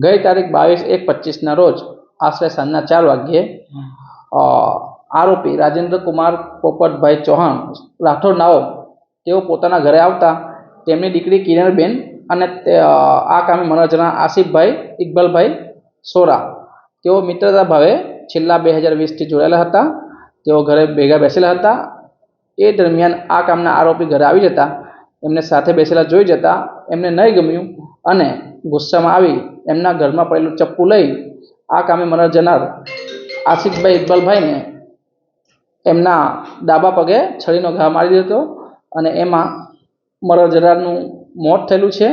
ગઈ તારીખ 22/1/25ના રોજ આશરે સાંજના 4 વાગ્યે આરોપી રાજેન્દ્ર કુમાર પોપટભાઈ ચૌહાણ રાઠોડ નાઓ તેઓ પોતાના ઘરે આવતા તેમની દીકરી કિરણબેન અને આ કામે મનોરંજના આસિફભાઈ ઇકબાલભાઈ સોરા તેઓ મિત્રતા ભાવે છેલ્લા 2020થી જોડાયેલા હતા. તેઓ ઘરે ભેગા બેસેલા હતા. એ દરમિયાન આ કામના આરોપી ઘરે આવી જતા એમને સાથે બેસેલા જોઈ જતા એમને નહીં ગમ્યું અને ગુસ્સામાં આવી એમના ઘરમાં પડેલું ચપ્પુ લઈ આ કામે મનોરંજનાર આસિફભાઈ ઇકબાલભાઈને એમના ડાબા પગે છરીનો ઘા મારી દીધો અને એમાં મનોરંજનારનું મોત થયેલું છે.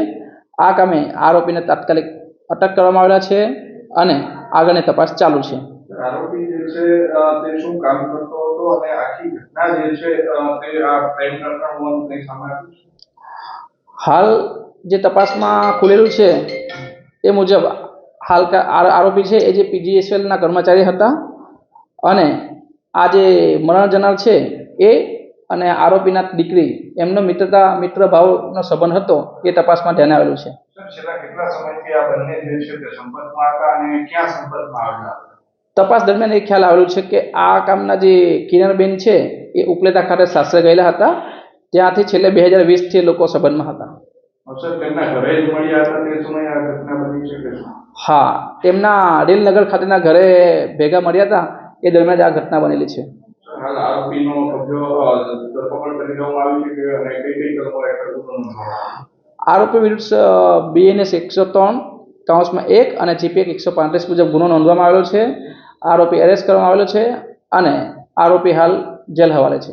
આ કામે આરોપીને તાત્કાલિક અટક કરવામાં આવેલા છે અને આગળની તપાસ ચાલુ છે. આરોપી જે છે તે શું કામ કરતો હતો અને આખી ઘટના જે છે તે આ પ્રેમ પ્રકરણમાં કઈ સામે આવ્યું છે? હાલ જે તપાસમાં ખુલેલું છે એ મુજબ હાલ આરોપી છે એ જે પીજીએસએલના કર્મચારી હતા અને આ જે મનોરંજનાર છે એ અને આરોપીના દીકરી એમનો મિત્ર ભાવનો સંબંધ હતો એ તપાસમાં ધ્યાને આવેલું છે. છેલ્લા કેટલા સમયથી આ બંને જે છે તે સંપર્કમાં હતા અને ક્યાં સંપર્કમાં આવેલા? તપાસ દરમિયાન એ ખ્યાલ આવેલું છે કે આ કામના જે કિરણબેન છે એ ઉપલેટા ખાતે સાસરે ગયેલા હતા. ત્યાંથી છેલ્લે 2020થી લોકો સંબંધમાં હતા. હા, તેમના રેલનગર ખાતેના ઘરે ભેગા મળ્યા હતા એ દરમિયાન આ ઘટના બનેલી છે. આરોપી વિરુદ્ધ BNS 103(1) અને GPAC 135 મુજબ ગુનો નોંધવામાં આવેલો છે. આરોપી એરેસ્ટ કરવામાં આવેલો છે અને આરોપી હાલ જેલ હવાલે છે.